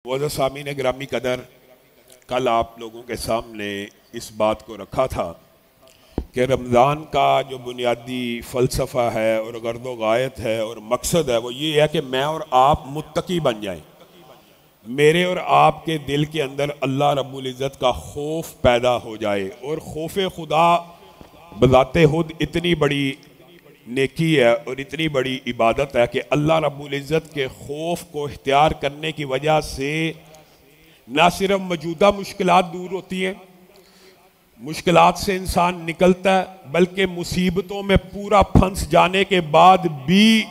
मोअज़्ज़ज़ सामीन गिरामी कदर, कल आप लोगों के सामने इस बात को रखा था कि रमज़ान का जो बुनियादी फ़लसफ़ा है और गर्दो गायत है और मकसद है वो ये है कि मैं और आप मुत्तकी बन जाएं। मेरे और आपके दिल के अंदर अल्लाह रब्बुल इज़्ज़त का खौफ पैदा हो जाए। और खौफ खुदा बज़ाते खुद इतनी बड़ी नेकी है और इतनी बड़ी इबादत है कि अल्लाह रब्बुल इज़्ज़त के खौफ को इख्तियार करने की वजह से ना सिर्फ मौजूदा मुश्किलात दूर होती हैं, मुश्किलात से इंसान निकलता है, बल्कि मुसीबतों में पूरा फंस जाने के बाद भी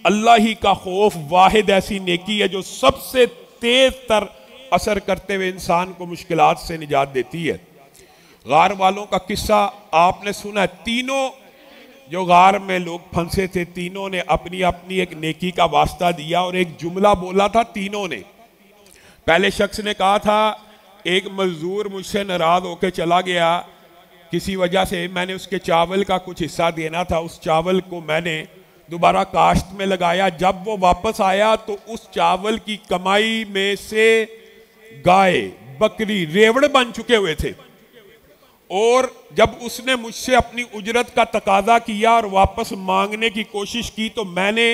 अल्लाह ही का खौफ वाहिद ऐसी नेकी है जो सबसे तेज तर असर करते हुए इंसान को मुश्किलात से निजात देती है। गार वालों का किस्सा आपने सुना है। तीनों जो गार में लोग फंसे थे, तीनों ने अपनी अपनी एक नेकी का वास्ता दिया और एक जुमला बोला था। तीनों ने, पहले शख्स ने कहा था एक मजदूर मुझसे नाराज होकर चला गया किसी वजह से, मैंने उसके चावल का कुछ हिस्सा देना था, उस चावल को मैंने दोबारा काश्त में लगाया। जब वो वापस आया तो उस चावल की कमाई में से गाय बकरी रेवड़ बन चुके हुए थे। और जब उसने मुझसे अपनी उजरत का तकाजा किया और वापस मांगने की कोशिश की तो मैंने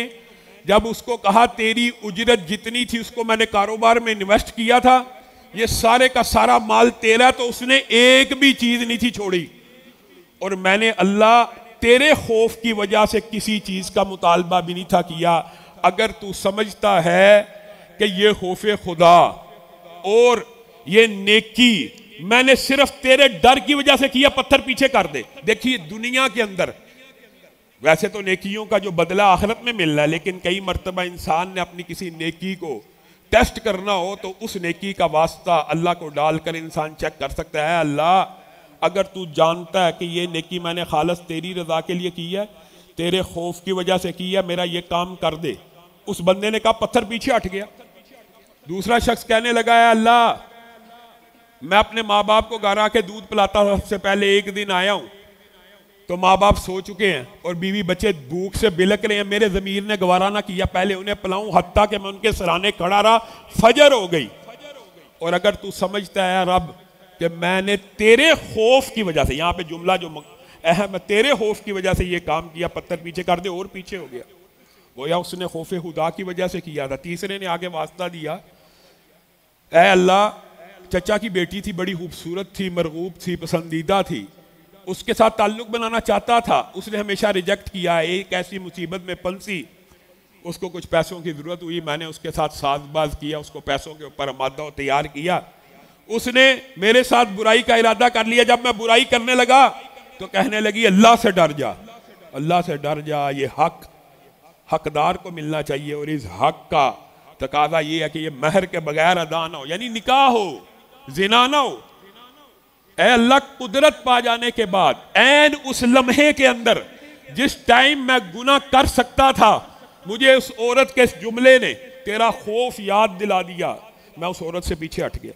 जब उसको कहा तेरी उजरत जितनी थी उसको मैंने कारोबार में इन्वेस्ट किया था, ये सारे का सारा माल तेरा, तो उसने एक भी चीज नहीं थी छोड़ी। और मैंने अल्लाह तेरे खौफ की वजह से किसी चीज का मुतालबा भी नहीं था किया। अगर तू समझता है कि ये खौफ खुदा और ये नेकी मैंने सिर्फ तेरे डर की वजह से किया, पत्थर पीछे कर दे। देखिए दुनिया के अंदर वैसे तो नेकियों का जो बदला आखिरत में मिलना है, लेकिन कई मर्तबा इंसान ने अपनी किसी नेकी को टेस्ट करना हो तो उस नेकी का वास्ता अल्लाह को डालकर इंसान चेक कर सकता है। अल्लाह, अगर तू जानता है कि ये नेकी मैंने खालस तेरी रजा के लिए की है, तेरे खौफ की वजह से की है, मेरा ये काम कर दे। उस बंदे ने कहा, पत्थर पीछे हट गया। दूसरा शख्स कहने लगा है अल्लाह, मैं अपने माँ बाप को घर आके दूध पिलाता था, सबसे पहले एक दिन आया हूं तो माँ बाप सो चुके हैं और बीवी बच्चे भूख से बिलक रहे हैं, मेरे ज़मीर ने गवारा ना किया पहले उन्हें पिलाऊं, हत्ता कि मैं उनके सराहने खड़ा रहा, फजर हो गई। और अगर तू समझता है रब कि मैंने तेरे खौफ की वजह से, यहाँ पे जुमला जो अहम है, तेरे खौफ की वजह से ये काम किया, पत्थर पीछे कर दे। और पीछे हो गया वो, या उसने खौफ खुदा की वजह से किया था। तीसरे ने आगे वास्ता दिया, ऐ अल्लाह, चचा की बेटी थी, बड़ी खूबसूरत थी, मरगूब थी, पसंदीदा थी, उसके साथ ताल्लुक बनाना चाहता था, उसने हमेशा रिजेक्ट किया। एक ऐसी मुसीबत में फंसी, उसको कुछ पैसों की जरूरत हुई, मैंने उसके साथ साजबाज किया, उसको पैसों के ऊपर मादा तैयार किया, उसने मेरे साथ बुराई का इरादा कर लिया। जब मैं बुराई करने लगा तो कहने लगी अल्लाह से डर जा, अल्लाह से डर जा, ये हक हकदार को मिलना चाहिए और इस हक का तकाजा ये है कि ये महर के बगैर अदा ना हो, यानी निकाह हो, जिना ना हो। ऐ अल्लाह, कुदरत पा जाने के बाद ऐन उस लम्हे के अंदर जिस टाइम मैं गुनाह कर सकता था, मुझे उस औरत के इस जुमले ने तेरा खौफ याद दिला दिया, मैं उस औरत से पीछे हट गया।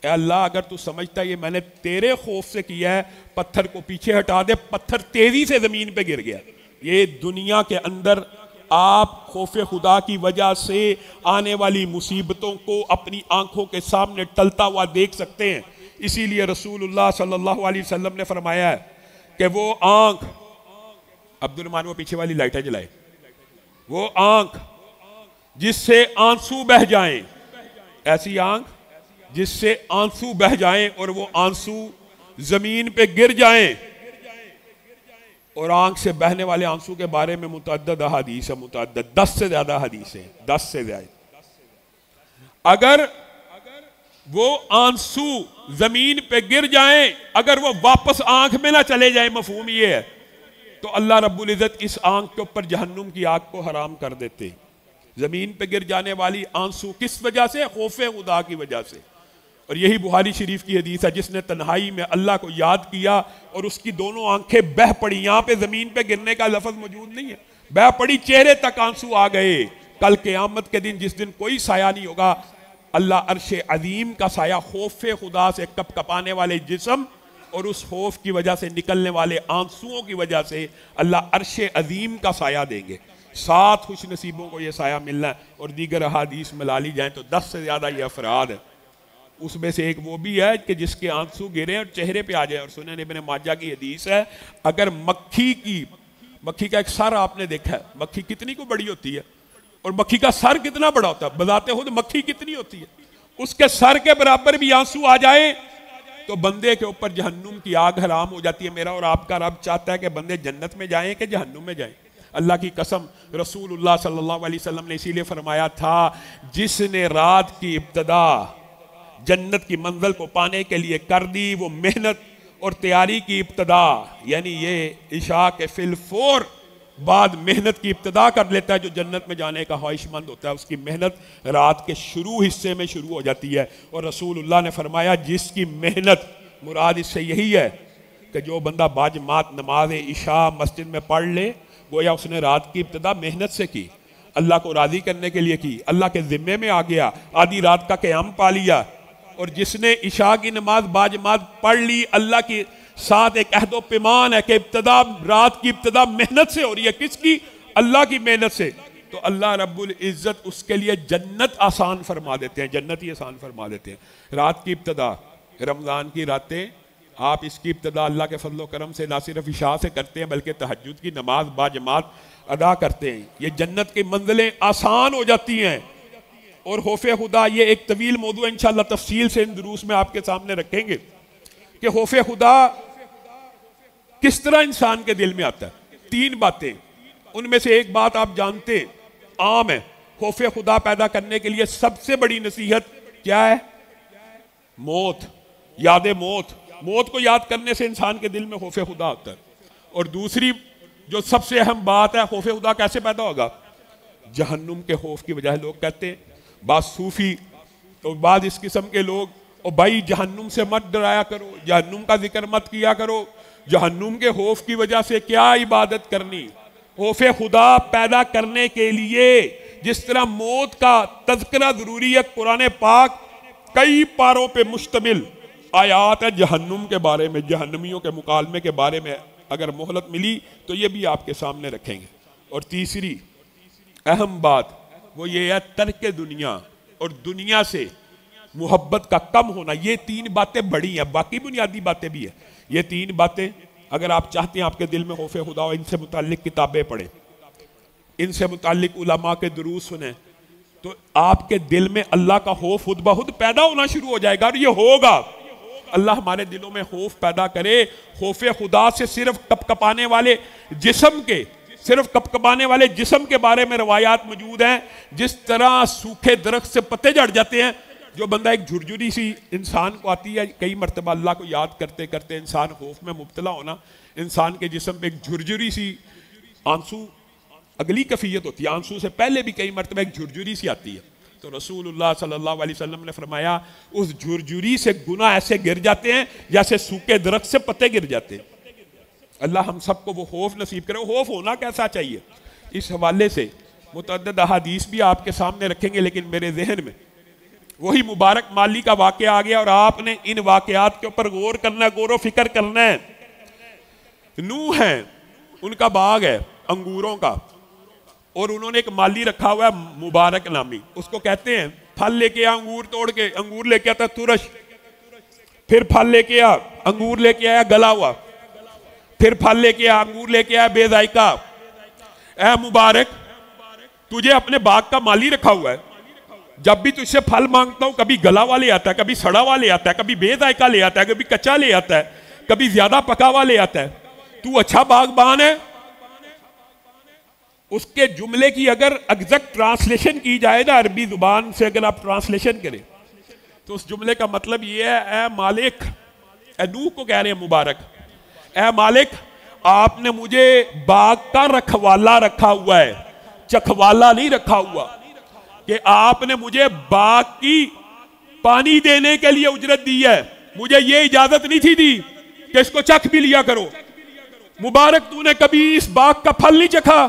ऐ अल्लाह, अगर तू समझता है ये मैंने तेरे खौफ से किया है, पत्थर को पीछे हटा दे। पत्थर तेजी से जमीन पे गिर गया। ये दुनिया के अंदर आप खौफ खुदा की वजह से आने वाली मुसीबतों को अपनी आंखों के सामने टलता हुआ देख सकते हैं। इसीलिए रसूलुल्लाह सल्लल्लाहु अलैहि वसल्लम ने फरमाया है कि वो आंख, अब्दुल रहमान वो पीछे वाली लाइटें जलाए, वो आंख जिससे आंसू बह जाएं, ऐसी आंख जिससे आंसू बह जाएं और वो आंसू जमीन पे गिर जाएं। और आंख से बहने वाले आंसू के बारे में मुतअद्दिद हदीस है, मुतअद्दिद 10 से ज्यादा हदीस है, 10 से ज्यादा। अगर वो आंसू जमीन पे गिर जाएं, अगर वो वापस आंख में ना चले जाए, मफहूम ये है, तो अल्लाह रब्बुल इज़्ज़त इस आंख के ऊपर जहन्नुम की आग को हराम कर देते। जमीन पे गिर जाने वाली आंसू किस वजह से? खौफ खुदा की वजह से। और यही बुखारी शरीफ की हदीस है, जिसने तन्हाई में अल्लाह को याद किया और उसकी दोनों आंखें बह पड़ी। यहाँ पे जमीन पे गिरने का लफ्ज मौजूद नहीं है, बह पड़ी, चेहरे तक आंसू आ गए। कल क़यामत के दिन, जिस दिन कोई साया नहीं होगा, अल्लाह अर्श अजीम का साया, खौफ खुदा से कप कपाने वाले जिस्म और उस खौफ की वजह से निकलने वाले आंसुओं की वजह से अल्लाह अर्श अजीम का साया देंगे। 7 खुश नसीबों को ये साया मिलना है, और दीगर अहादीस मिला ली जाए तो 10 से ज़्यादा ये अफराद है। उसमें से एक वो भी है कि जिसके आंसू गिरे और चेहरे पे आ जाए। और सुनन इब्न माजा की हदीस है, अगर मक्खी का एक सर आपने देखा है, मक्खी कितनी को बड़ी होती है और मक्खी का सर कितना बड़ा होता है, बताते हो तो मक्खी कितनी होती है, उसके सर के बराबर भी आंसू आ जाए तो बंदे के ऊपर जहन्नुम की आग हराम हो जाती है। मेरा और आपका रब चाहता है कि बंदे जन्नत में जाएं कि जहन्नुम में जाएं। अल्लाह की कसम, रसूलुल्लाह सल्लल्लाहु अलैहि वसल्लम ने इसीलिए फरमाया था, जिसने रात की इब्तदा जन्नत की मंजिल को पाने के लिए कर दी, वो मेहनत और तैयारी की इब्तदा, यानी ये इशा के फिलफोर बाद मेहनत की इब्तदा कर लेता है। जो जन्नत में जाने का ख्वाहिशमंद होता है उसकी मेहनत रात के शुरू हिस्से में शुरू हो जाती है। और रसूलुल्लाह ने फरमाया, जिसकी मेहनत, मुराद इससे यही है कि जो बंदा बाजमात नमाज इशा मस्जिद में पढ़ ले, गोया उसने रात की इब्तदा मेहनत से की, अल्लाह को राज़ी करने के लिए की, अल्लाह के ज़िम्मे में आ गया, आधी रात का क़याम पा लिया। और जिसने इशा की नमाज बाजमात पढ़ ली, अल्लाह के साथ एक अहदो पैमान है कि इब्तदा, रात की इब्तदा मेहनत से हो रही है। किसकी? अल्लाह की मेहनत से। तो अल्लाह रब्बुल इज़्ज़त उसके लिए जन्नत आसान फरमा देते हैं, जन्नत ही आसान फरमा देते हैं। रात की इब्तदा, रमज़ान की रातें, आप इसकी इब्तदा अल्लाह के फजल करम से ना सिर्फ इशा से करते हैं बल्कि तहज्जुद की नमाज बाजमात अदा करते हैं, ये जन्नत की मंजिलें आसान हो जाती हैं। और खौफे खुदा, ये एक तवील मौजू इंशाअल्लाह तफसील से इन दुरूस में आपके सामने रखेंगे कि खौफे खुदा किस तरह इंसान के दिल में आता है। 3 बातें, उनमें से एक बात आप जानते आम है, खौफे खुदा पैदा करने के लिए सबसे बड़ी नसीहत क्या है? मौत, याद मौत। मौत को याद करने से इंसान के दिल में खौफे खुदा आता है। और दूसरी जो सबसे अहम बात है, खौफे खुदा कैसे पैदा होगा? जहन्नुम के खौफ की वजह। लोग कहते हैं, बाद सूफी तो बाद इस किस्म के लोग, और भाई जहन्नुम से मत डराया करो, जहन्नुम का जिक्र मत किया करो, जहन्नुम के खौफ की वजह से क्या इबादत करनी। खौफे खुदा पैदा करने के लिए जिस तरह मौत का तज़किरा जरूरी है, कुरान पाक कई पारों पे मुश्तमिल आयात है जहन्नुम के बारे में, जहन्नमियों के मुकालमे के बारे में। अगर मोहलत मिली तो ये भी आपके सामने रखेंगे। और तीसरी अहम बात वो ये है, तर्क दुनिया और दुनिया से मोहब्बत का कम होना। ये 3 बातें बड़ी हैं, बाकी बुनियादी बातें भी है। ये 3 बातें अगर आप चाहते हैं आपके दिल में खौफे खुदा हो, इनसे मुताल्लिक किताबें पढ़ें, इनसे मुताल्लिक उलमा के दुरूस सुने, तो आपके दिल में अल्लाह का खौफ खुद ब खुद पैदा होना शुरू हो जाएगा। और ये होगा, अल्लाह हमारे दिलों में खौफ पैदा करे। खौफे खुदा से सिर्फ कपकपाने वाले जिस्म के, सिर्फ कपकपाने वाले जिस्म के बारे में रवायात मौजूद हैं। जिस तरह सूखे दरख्त से पत्ते झड़ जाते हैं, जो बंदा एक झुरझुरी सी इंसान को आती है, कई मरतबा अल्लाह को याद करते करते इंसान खौफ में मुब्तला होना, इंसान के जिस्म पे एक झुरझुरी सी आंसू, अगली कैफियत होती है, आंसू से पहले भी कई मरतबा एक झुरझुरी सी आती है। तो रसूलुल्लाह सल्लल्लाहु अलैहि वसल्लम ने फरमाया, उस झुरझुरी से गुनाह ऐसे गिर जाते हैं जैसे सूखे दरख्त से पत्ते गिर जाते हैं। अल्लाह हम सबको वो खौफ नसीब करे। खौफ होना कैसा चाहिए, इस हवाले से मुतअद्दिद अहादीस भी आपके सामने रखेंगे, लेकिन मेरे जहन में वही मुबारक माली का वाक़या आ गया और आपने इन वाक़यात के ऊपर गौर करना है, गौर व फिक्र करना है। नूह है, उनका बाग है अंगूरों का, और उन्होंने एक माली रखा हुआ है मुबारक नामी, उसको कहते हैं फल लेके आ, अंगूर तोड़ के, अंगूर लेके आता तुरश, फिर फल लेके आ, अंगूर लेके आया गला हुआ, फिर फल लेके आ, अंगूर लेके आया बेजायका। ऐ मुबारक, तुझे अपने बाग का माली रखा हुआ है, जब भी तुझसे फल मांगता हूं कभी गला वाले आता है, कभी सड़ा वाले आता है, कभी बेजायका ले आता है, कभी कच्चा ले आता है, कभी ज्यादा पका हुआ ले आता है। तू अच्छा बागबान है। उसके जुमले की अगर एग्जैक्ट ट्रांसलेशन की जाए ना, अरबी जुबान से अगर आप ट्रांसलेशन करें तो उस जुमले का मतलब ये है, ए मालिक, ए नूह को कह रहे हैं मुबारक, ए मालिक, आपने मुझे बाग का रखवाला रखा हुआ है, चखवाला नहीं रखा हुआ, कि आपने मुझे बाग की पानी देने के लिए उजरत दी है, मुझे ये इजाजत नहीं थी दी कि इसको चख भी लिया करो। मुबारक, तूने कभी इस बाग का फल नहीं चखा?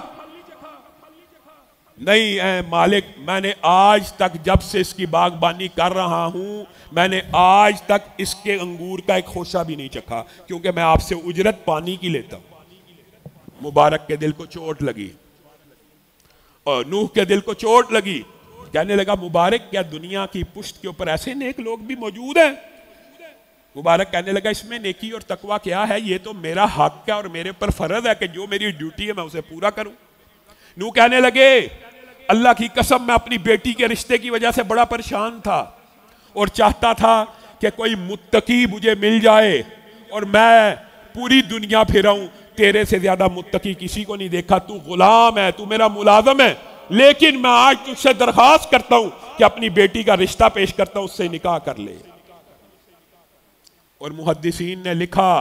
नहीं ऐ मालिक, मैंने आज तक जब से इसकी बागबानी कर रहा हूं, मैंने आज तक इसके अंगूर का एक खोशा भी नहीं चखा, क्योंकि मैं आपसे उजरत पानी की लेता हूं। मुबारक के दिल को चोट लगी। और नूह के दिल को चोट लगी, कहने लगा मुबारक क्या दुनिया की पुश्त के ऊपर ऐसे नेक लोग भी मौजूद हैं? मुबारक कहने लगा इसमें नेकी और तकवा क्या है, ये तो मेरा हक है और मेरे पर फर्ज है कि जो मेरी ड्यूटी है मैं उसे पूरा करूं। नूह कहने लगे अल्लाह की कसम मैं अपनी बेटी के रिश्ते की वजह से बड़ा परेशान था और चाहता था कि कोई मुत्तकी मुझे मिल जाए और मैं पूरी दुनिया फिराऊं, तेरे से ज्यादा मुत्तकी किसी को नहीं देखा, तू गुलाम है, तू मेरा मुलाजम है, लेकिन मैं आज तुझसे दरखास्त करता हूं कि अपनी बेटी का रिश्ता पेश करता हूं, उससे निकाह कर ले। और मुहद्दिसीन ने लिखा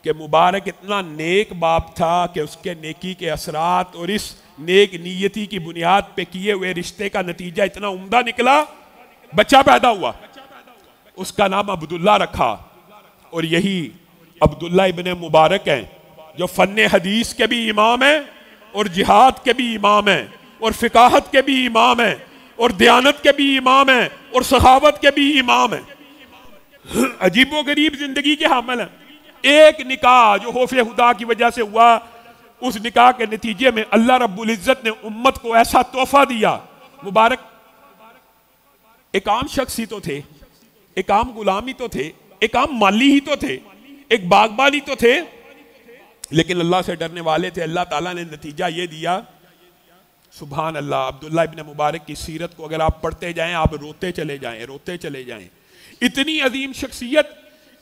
कि मुबारक इतना नेक बाप था कि उसके नेकी के असरात और इस नेक नीयती की बुनियाद पे किए हुए रिश्ते का नतीजा इतना उम्दा निकला, बच्चा पैदा हुआ, उसका नाम अब्दुल्ला रखा। और यही अब्दुल्ला इब्ने मुबारक हैं जो फन्ने हदीस के भी इमाम हैं और जिहाद के भी इमाम हैं और फिकाहत के भी इमाम हैं और दयानत के भी इमाम हैं और सखावत के भी इमाम हैं। अजीबो गरीब जिंदगी के हामिल हैं। एक निकाह जो खौफ खुदा की वजह से हुआ, उस निकाह के नतीजे में अल्लाह रब्बुल इज्जत ने उम्मत को ऐसा तोहफा दिया। मुबारक एक आम शख्स ही तो थे, एक आम गुलाम ही तो थे, एक आम माली ही तो थे, एक बागबान ही तो थे, लेकिन अल्लाह से डरने वाले थे। अल्लाह ताला ने नतीजा ये दिया, सुभान अल्लाह। अब्दुल्ला इब्ने मुबारक की सीरत को अगर आप पढ़ते जाएं आप रोते चले जाएं, रोते चले जाएं। इतनी अजीम शख्सियत,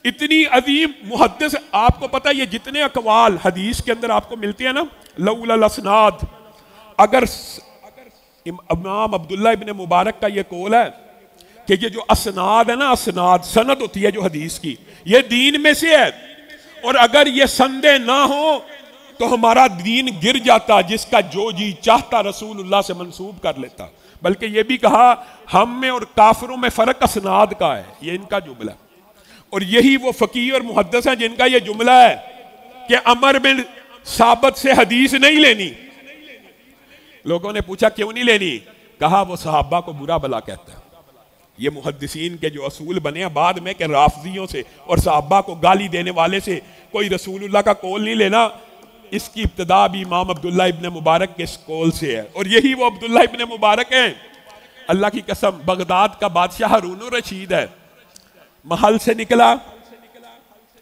इतनी अजीम मुहद्दिस। आपको पता है ये जितने अकवाल हदीस के अंदर आपको मिलते हैं ना, लौलल असनाद, अगर इमाम अब्दुल्ला इब्ने मुबारक का ये कौल है कि ये जो असनाद है ना, असनाद सनद होती है जो हदीस की, ये दीन में से है, और अगर ये संदेह ना हो तो हमारा दीन गिर जाता, जिसका जो जी चाहता रसूलुल्लाह से मंसूब कर लेता। बल्कि ये भी कहा हम में और काफिरों में फर्क असनाद का है, ये इनका जुमला। और यही वो फकीह और मुहद्दिस हैं जिनका ये जुमला है कि अमर बिन साबत से हदीस नहीं लेनी। लोगों ने पूछा क्यों नहीं लेनी? कहा वो सहाबा को बुरा भला कहता है। ये मुहद्दिसीन के जो असूल बने हैं बाद में कि राफजियों से और सहाबा को गाली देने वाले से कोई रसूलुल्लाह का कौल नहीं लेना, इसकी इब्तिदा भी इमाम अब्दुल्ला इब्ने मुबारक के इस कौल से है। और यही वो अब्दुल्ला इब्ने मुबारक हैं। अल्लाह की कसम, बगदाद का बादशाह हारून रशीद है, महल से निकला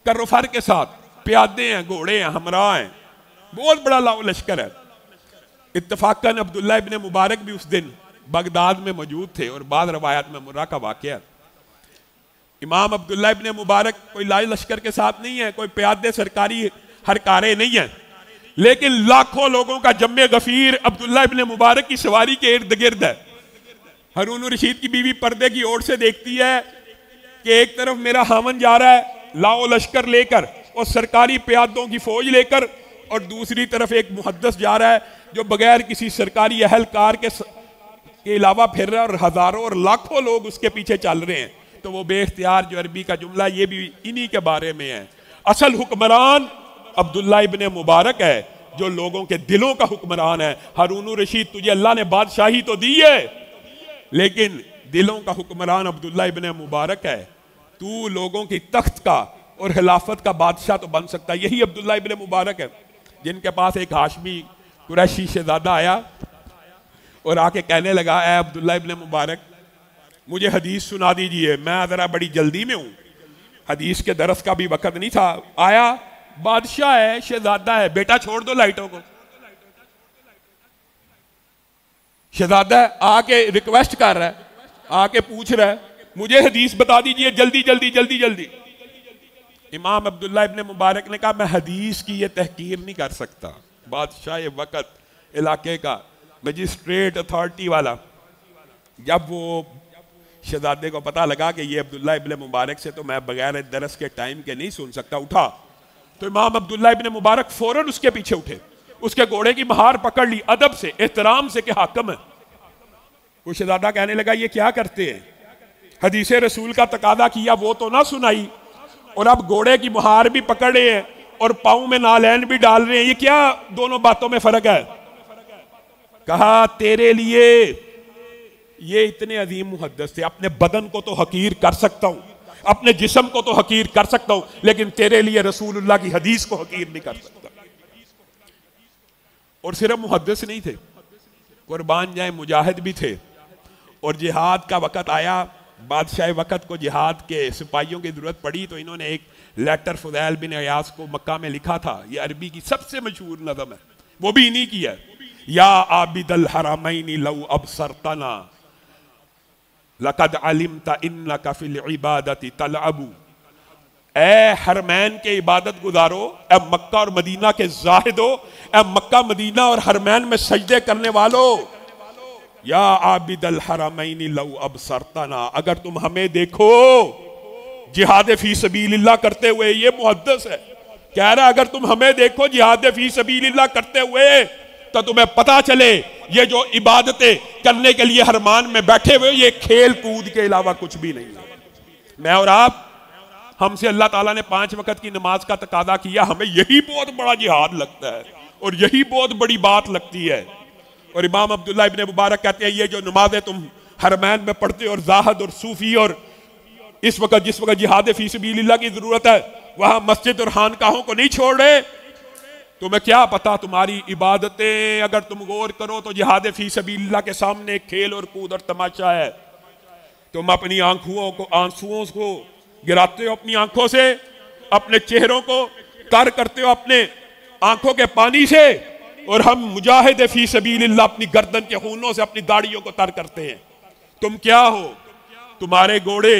कर्रफर के साथ, प्यादे हैं, घोड़े हैं, हमरा हैं, बहुत बड़ा लाओ लश्कर है। इत्तफाकन अब्दुल्ला इब्ने मुबारक भी उस दिन बगदाद में मौजूद थे और बाद रवायात में मुर्रा का वाकया। इमाम अब्दुल्ला इब्ने मुबारक कोई लाए लश्कर के साथ नहीं है, कोई प्यादे सरकारी हरकारे नहीं है, लेकिन लाखों लोगों का जम्मे गफीर अब्दुल्ला इब्ने मुबारक की सवारी के इर्द गिर्द है। हारून रशीद की बीवी पर्दे की ओर से देखती है कि एक तरफ मेरा हामन जा रहा है लाओ लश्कर लेकर और सरकारी प्यादों की फौज लेकर, और दूसरी तरफ एक मुहद्दिस जा रहा है जो बगैर किसी सरकारी अहलकार के अलावा फिर रहा है, और हजारों और लाखों लोग उसके पीछे चल रहे हैं। तो वो बेख्तियार जो अरबी का जुमला, ये भी इन्हीं के बारे में है। असल हुक्मरान अब्दुल्ला इब्ने मुबारक है जो लोगों के दिलों का हुक्मरान है। हारून रशीद तुझे अल्लाह ने बादशाही तो दी है, लेकिन दिलों का हुक्मरान अब्दुल्ला इब्ने मुबारक है। तू लोगों की तख्त का और खिलाफत का बादशाह तो बन सकता है। यही अब्दुल्ला इब्ने मुबारक है जिनके पास एक हाशमी कुरैशी शहजादा आया और आके कहने लगा, ऐ अब्दुल्ला इब्ने मुबारक मुझे हदीस सुना दीजिए, मैं ज़रा बड़ी जल्दी में हूँ, हदीस के दरस का भी वक़्त नहीं था। आया, बादशाह है, शहजादा है, बेटा छोड़ दो लाइटों को। शहजादा आके रिक्वेस्ट कर रहा है, आके पूछ रहा है मुझे हदीस बता दीजिए जल्दी जल्दी जल्दी जल्दी। इमाम अब्दुल्ला इब्ने मुबारक ने कहा मैं हदीस की ये तहकीर नहीं कर सकता। बादशाह वक़्त, इलाके का मजिस्ट्रेट अथॉरिटी वाला, जब वो शहजादे को पता लगा कि ये अब्दुल्ला इब्ने मुबारक से तो मैं बगैर दरस के टाइम के नहीं सुन सकता, उठा तो इमाम अब्दुल्ला इब्ने मुबारक फौरन उसके पीछे उठे, उसके घोड़े की महार पकड़ ली अदब से, एहतराम से कि हाकिम है। वो शहजादा कहने लगा ये क्या करते हैं, हदीस रसूल का तकादा किया वो तो ना सुनाई, और अब घोड़े की मुहार भी पकड़ रहे हैं और पाँव में नालैन भी डाल रहे हैं, ये क्या दोनों बातों में फर्क है? कहा तेरे लिए ये इतने अजीम मुहद्दिस थे, अपने बदन को तो हकीर कर सकता हूं, अपने जिस्म को तो हकीर कर सकता हूं, लेकिन तेरे लिए रसूलुल्लाह की हदीस को हकीर नहीं कर सकता। और सिर्फ मुहद्दिस नहीं थे, कुर्बान जाए मुजाहिद भी थे, और जिहाद का वक़्त आया, बादशाह वक़्त को जिहाद के सिपाहियों की ज़रूरत पड़ी, तो इन्होंने एक लेटर फुदैल बिन अयास को मक्का में लिखा था। ये अरबी की सबसे मशहूर नज़म है, वो भी इन्हीं की है। या आबिदल हरमैनी लौ अबसरतना लक़द अलिमता इन्नका फिल इबादति तलअबू। ए हरमैन के इबादत गुजारो, ए मक्का और मदीना के जाहिदो, ए मक्का मदीना और हरमैन में सजदे करने वालों, या आबिदल हरमैनी लौ अबसरतना, अगर तुम हमें देखो जिहाद फी सबीलिल्लाह करते हुए, ये मुहद्दिस है कह रहा है, अगर तुम हमें देखो जिहाद फी सबीलिल्लाह करते हुए तो तुम्हें पता चले ये जो इबादतें करने के लिए हरमान में बैठे हुए, ये खेल कूद के अलावा कुछ भी नहीं है। मैं और आप, हमसे अल्लाह ताला ने 5 वक्त की नमाज का तकादा किया, हमें यही बहुत बड़ा जिहाद लगता है और यही बहुत बड़ी बात लगती है। और इमाम अब्दुल्ला इब्ने मुबारक कहते हैं, ये जो नमाजें तुम हरमैन में पढ़ते हो और जाहद और सूफी, और इस वक्त जिस वक्त जिहाद फी सबीलिल्लाह की जरूरत है वहां मस्जिद और खानकाहों को नहीं छोड़ रहे, तुम्हें क्या पता तुम्हारी इबादतें अगर तुम गौर करो तो जिहाद फी सबीलिल्लाह के सामने खेल और कूद और तमाशा है। तुम अपनी आंसुओं को गिराते हो, अपनी आंखों से अपने चेहरों को तर करते हो अपने आंखों के पानी से, और हम मुजाहिद फी सबीलिल्लाह अपनी गर्दन के खूनों से अपनी दाढ़ियों को तर करते हैं। तुम क्या हो? तुम्हारे घोड़े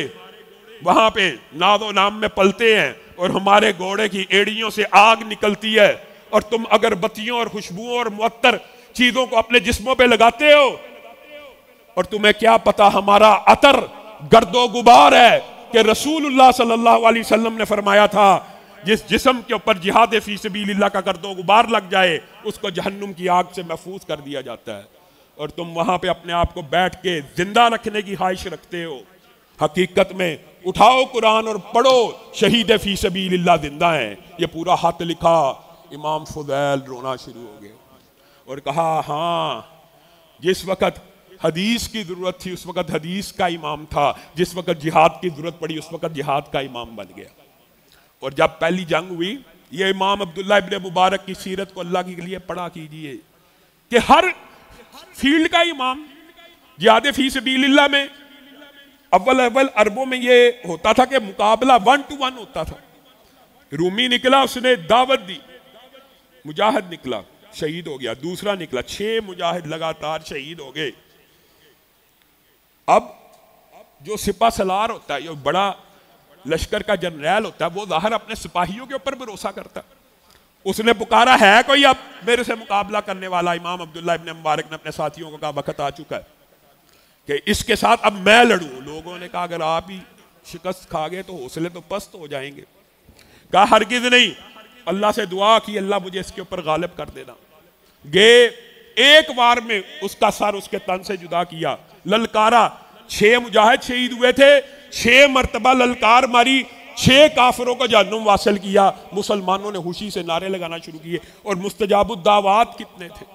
वहां पे नादो नाम में पलते हैं और हमारे घोड़े की एड़ियों से आग निकलती है, और तुम अगरबत्तियों और खुशबुओं और मुअत्तर चीजों को अपने जिस्मों पे लगाते हो, और तुम्हें क्या पता हमारा अतर गर्दो गुबार है कि रसूलुल्लाह सल्लल्लाहु अलैहि वसल्लम ने फरमाया था, जिस जिस्म के ऊपर जिहाद फी सबीलिल्लाह का गर्दो गुबार लग जाए उसको जहन्नुम की आग से महफूज कर दिया जाता है। और तुम वहां पे अपने आप को बैठ के जिंदा रखने की ख्वाहिश रखते हो। हकीकत में उठाओ कुरान और पढ़ो, शहीद फी सबीलिल्लाह जिंदा है। ये पूरा हत लिखा, इमाम फुदैल रोना शुरू हो गए और कहा, हाँ जिस वक़्त हदीस की ज़रूरत थी उस वक़्त हदीस का इमाम था, जिस वक़्त जिहाद की ज़रूरत पड़ी उस वक़्त जिहाद का इमाम बन गया। और जब पहली जंग हुई, ये इमाम अब्दुल्ला इब्ने मुबारक की सीरत को अल्लाह के लिए पढ़ा कीजिए कि हर फील्ड का इमाम। जिहाद फी सबीलिल्लाह में अव्वल अरबों में ये होता था कि मुकाबला 1 to 1 होता था। रूमी निकला, उसने दावत दी, मुजाहिद निकला, शहीद हो गया। दूसरा निकला, 6 मुजाहिद लगातार शहीद हो गए। अब जो सिपा सलार होता है, जो बड़ा लश्कर का जनरल होता है, वो ज़ाहिर अपने सिपाहियों के ऊपर भरोसा करता है। उसने पुकारा, है कोई अब मेरे से मुकाबला करने वाला? इमाम अब्दुल्ला इब्ने मुबारक ने अपने साथियों को कहा, वक्त आ चुका है कि इसके साथ अब मैं लड़ूं। लोगों ने कहा, अगर आप ही शिकस्त खा गए तो हौसले तो पस्त हो जाएंगे। कहा, हरगिज नहीं। अल्लाह से दुआ की, अल्लाह मुझे इसके ऊपर गालिब कर देना। गए, एक बार में उसका सर उसके तन से जुदा किया, ललकारा। 6 मुजाहिद शहीद हुए थे, 6 मरतबा ललकार मारी, 6 काफिरों को जहन्नुम वासिल किया। मुसलमानों ने खुशी से नारे लगाना शुरू किए। और मुस्तजाबुद्दावात कितने थे।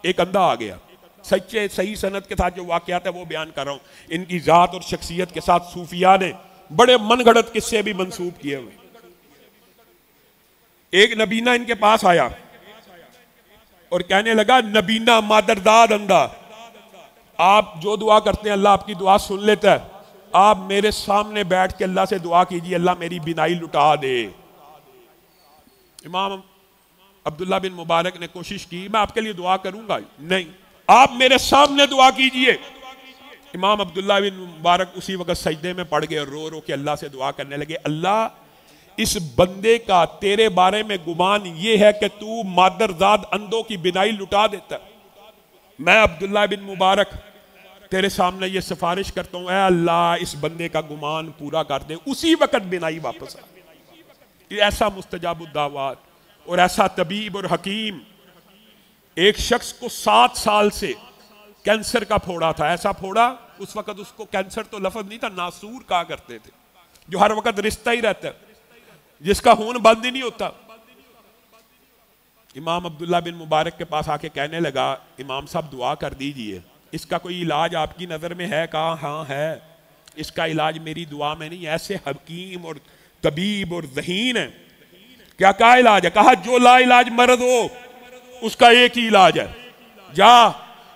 एक अंधा आ गया, सच्चे सही सनद के साथ जो वाकयात है वो बयान कर रहा हूं। इनकी जात और शख्सियत के साथ सूफिया ने बड़े मनगढ़ंत किस्से भी मंसूब किए हुए। एक नबीना इनके पास आया और कहने लगा, नबीना मादरदाद अंधा, आप जो दुआ करते हैं अल्लाह आपकी दुआ सुन लेता है। आप मेरे सामने बैठ के अल्लाह से दुआ कीजिए, अल्लाह मेरी बिनाई लुटा दे। इमाम अब्दुल्ला बिन मुबारक ने कोशिश की, मैं आपके लिए दुआ करूंगा, नहीं, आप मेरे सामने दुआ कीजिए। इमाम अब्दुल्ला बिन मुबारक उसी वक्त सजदे में पड़ गए और रो रो के अल्लाह से दुआ करने लगे, अल्लाह इस बंदे का तेरे बारे में गुमान ये है कि तू मादरजाद अंधों की बिनाई लुटा देता। मैं अब्दुल्ला बिन मुबारक तेरे सामने ये सिफारिश करता हूं, ऐ अल्लाह इस बंदे का गुमान पूरा कर दे। उसी वक्त बिनाई वापस आ गई। ऐसा मुस्तजाबुद्दावात और ऐसा तबीब और हकीम। एक शख्स को 7 साल से कैंसर का फोड़ा था। ऐसा फोड़ा, उस वक्त उसको कैंसर तो लफ्ज नहीं था, नासूर कहा करते थे, जो हर वक्त रिश्ता ही रहता है, जिसका खून बंद ही नहीं होता। इमाम अब्दुल्ला बिन मुबारक के पास आके कहने लगा, इमाम साहब दुआ कर दीजिए, इसका कोई इलाज आपकी नज़र में है? कहा, हाँ है, इसका इलाज मेरी दुआ में नहीं, ऐसे हकीम और तबीब और ज़हीन है। क्या कहा इलाज है? कहा, जो ला इलाज मर्द हो उसका एक ही इलाज है, जा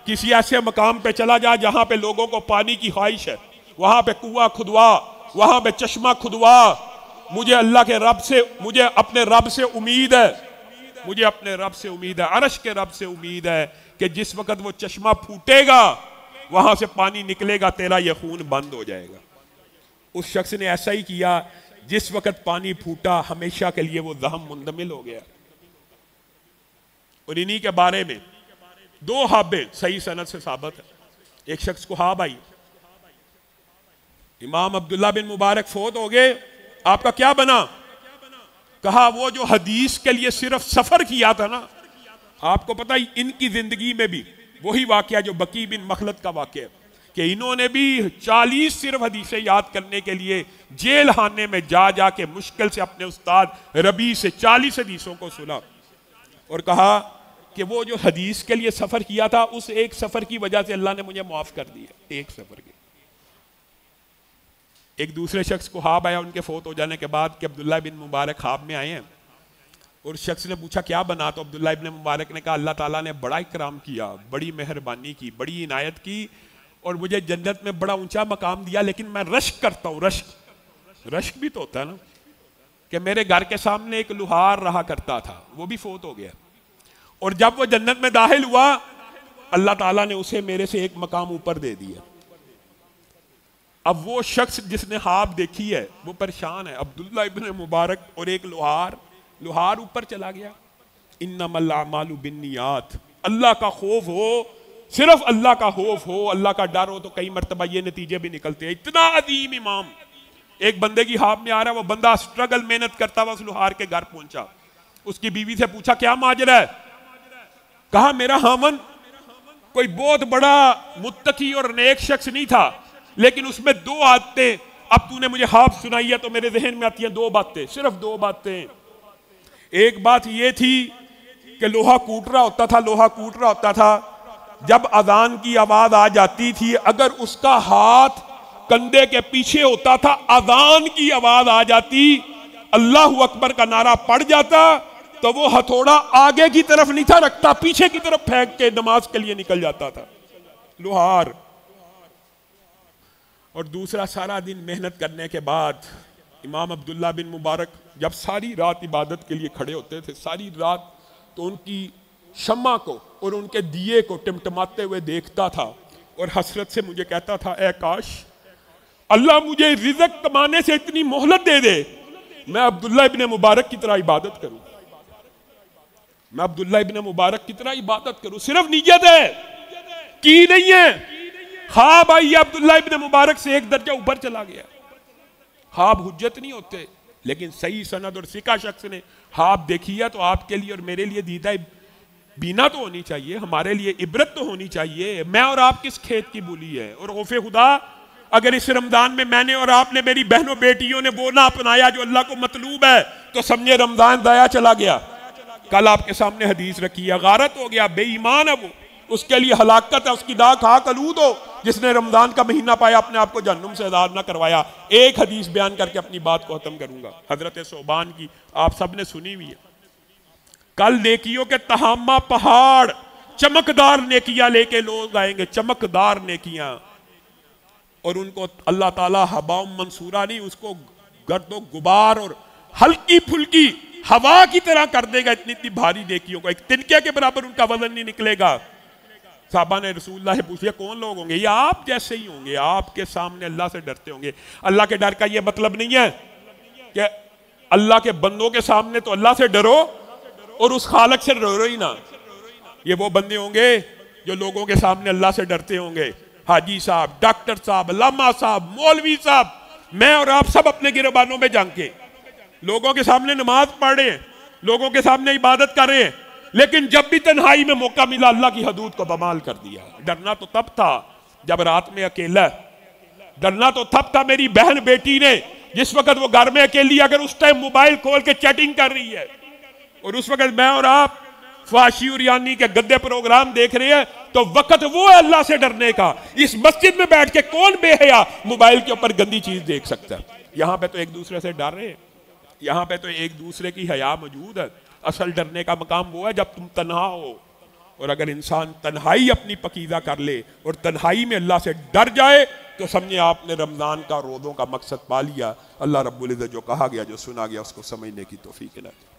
किसी ऐसे मकाम पे चला जा जहां पे लोगों को पानी की ख्वाहिश है, वहां पे कुआं खुदवा, वहां पे चश्मा खुदवा। मुझे अल्लाह के रब से, मुझे अपने रब से उम्मीद है, मुझे अपने रब से उम्मीद है, अरश के रब से उम्मीद है कि जिस वक्त वो चश्मा फूटेगा वहां से पानी निकलेगा, तेरा ये खून बंद हो जाएगा। उस शख्स ने ऐसा ही किया। जिस वक्त पानी फूटा हमेशा के लिए वो जहम मुंदमिल हो गया। और इन्हीं के बारे में दो हाबे सही सनद से साबित है। एक शख्स को हाब आई, इमाम अब्दुल्ला बिन मुबारक फोत हो गए, आपका क्या बना? कहा वो जो हदीस के लिए सिर्फ सफर किया था ना, आपको पता ही इनकी जिंदगी में भी वही वाकया जो बकी बिन मखलद का वाकया, कि इन्होंने भी 40 सिर्फ हदीसें याद करने के लिए जेल खाने में जा जाके मुश्किल से अपने उस्ताद रबी से 40 हदीसों को सुना और कहा कि वो जो हदीस के लिए सफर किया था उस एक सफर की वजह से अल्लाह ने मुझे माफ कर दिया। एक सफर की। एक दूसरे शख्स को ख्वाब आया उनके फोत हो जाने के बाद कि अब्दुल्ला बिन मुबारक ख्वाब में आए हैं, और शख्स ने पूछा क्या बना? तो अब्दुल्ला इब्न मुबारक ने कहा अल्लाह ताला ने बड़ा इकराम किया, बड़ी मेहरबानी की, बड़ी इनायत की और मुझे जन्नत में बड़ा ऊंचा मकाम दिया, लेकिन मैं रश्क करता हूँ। रश्क भी तो होता है ना, कि मेरे घर के सामने एक लुहार रहा करता था, वो भी फोत हो गया, और जब वो जन्नत में दाखिल हुआ अल्लाह ताला ने उसे मेरे से एक मकाम ऊपर दे दिया। अब वो शख्स जिसने ख्वाब देखी है वो परेशान है। अब्दुल्ला इब्न मुबारक और एक लुहार ऊपर चला गया। इन्नमल अमालु बिन्नियात, अल्लाह का खौफ हो, सिर्फ अल्लाह का खौफ हो, अल्लाह का डर हो तो कई मरतबा ये नतीजे भी निकलते हैं। इतना अजीम इमाम एक बंदे की ख्वाब में आ रहा है, वो बंदा स्ट्रगल मेहनत करता हुआ उस लुहार के घर पहुंचा। उसकी बीवी से पूछा क्या माजरा है? कहा मेरा हामन कोई बहुत बड़ा मुत्तकी और नेक शख्स नहीं था, लेकिन उसमें दो आदतें, अब तूने मुझे ख्वाब सुनाई है तो मेरे जहन में आती हैं दो बातें, सिर्फ दो बातें। एक बात ये थी कि लोहा कूट रहा होता था, जब अजान की आवाज आ जाती थी अगर उसका हाथ कंधे के पीछे होता था, अजान की आवाज आ जाती, अल्लाह अकबर का नारा पड़ जाता, तो वो हथौड़ा आगे की तरफ नहीं था रखता, पीछे की तरफ फेंक के नमाज के लिए निकल जाता था लोहार। और दूसरा, सारा दिन मेहनत करने के बाद इमाम अब्दुल्ला बिन मुबारक जब सारी रात इबादत के लिए खड़े होते थे, सारी रात तो उनकी शम्मा को और उनके दिए को टिमटिमाते हुए देखता था और हसरत से मुझे कहता था ए काश अल्लाह मुझे रिज़्क कमाने से इतनी मोहलत दे दे, मैं अब्दुल्ला इब्न मुबारक की तरह इबादत करूं, मैं अब्दुल्ला इब्न मुबारक की तरह इबादत करूं। सिर्फ नीयत है की नहीं है। ख्वाब आई अब्दुल्ला इब्न मुबारक से एक दर्जा ऊपर चला गया। ख्वाब हुज्जत नहीं होते, लेकिन सही सनद और सिका शख्स ने ख्वाब देखी है तो आपके लिए और मेरे लिए दीदा बीना तो होनी चाहिए, हमारे लिए इबरत तो होनी चाहिए। मैं और आप किस खेत की बोली है? और खौफे खुदा अगर इस रमजान में मैंने और आपने, मेरी बहनों बेटियों ने वो ना अपनाया जो अल्लाह को मतलूब है, तो समझे रमजान दाया चला गया। कल आपके सामने हदीस रखी है, गारत हो गया, बेईमान है वो, उसके लिए हलाकत है, उसकी दाग खाक आलूद हो जिसने रमजान का महीना पाया, अपने आप को जहन्नुम से आजाद ना करवाया। एक हदीस बयान करके अपनी बात को खत्म करूंगा, हजरत सोबान की, आप सब ने सुनी हुई है। कल नेकियों के तहामा पहाड़, चमकदार नेकियां लेके लोग आएंगे, चमकदार नेकियां, और उनको अल्लाह ताला हवा मंसूरा नहीं, उसको गर्दो गुबार और हल्की फुल्की हवा की तरह कर देगा। इतनी इतनी भारी नेकियों को एक तिनके के बराबर उनका वजन नहीं निकलेगा। साहबा ने रसूलुल्लाह से पूछा कौन लोग होंगे? ये आप जैसे ही होंगे, आपके सामने अल्लाह से डरते होंगे। अल्लाह के डर का ये मतलब नहीं है कि अल्लाह के बंदों के सामने तो अल्लाह से डरो और उस खालक से डरो ही ना। ये वो बंदे होंगे जो लोगों के सामने अल्लाह से डरते होंगे। हाजी साहब, डॉक्टर साहब, अल्लामा साहब, मौलवी साहब, मैं और आप सब अपने गिरबानों में जान के लोगों के सामने नमाज पढ़ रहे हैं, लोगों के सामने इबादत कर रहे हैं, लेकिन जब भी तन्हाई में मौका मिला अल्लाह की हदूद को बमाल कर दिया। डरना तो तब था जब रात में अकेला, डरना तो तब था मेरी बहन बेटी ने जिस वक्त वो घर में अकेली, अगर उस टाइम मोबाइल खोल के चैटिंग कर रही है और उस वक्त मैं और आप फाशी और यानी के गद्दे प्रोग्राम देख रहे हैं, तो वक्त वो है अल्लाह से डरने का। इस मस्जिद में बैठ के कौन बेहया मोबाइल के ऊपर गंदी चीज देख सकता है? यहां पे तो एक दूसरे से डर रहे हैं, यहां पे तो एक दूसरे की हया मौजूद है। असल डरने का मकाम वो है जब तुम तन्हा हो, और अगर इंसान तन्हाई अपनी पकीदा कर ले और तन्हाई में अल्लाह से डर जाए तो समझे आपने रमज़ान का रोज़ों का मकसद पा लिया। अल्लाह रब्बुल इज़्ज़त जो कहा गया, जो सुना गया, उसको समझने की तौफीक इनायत।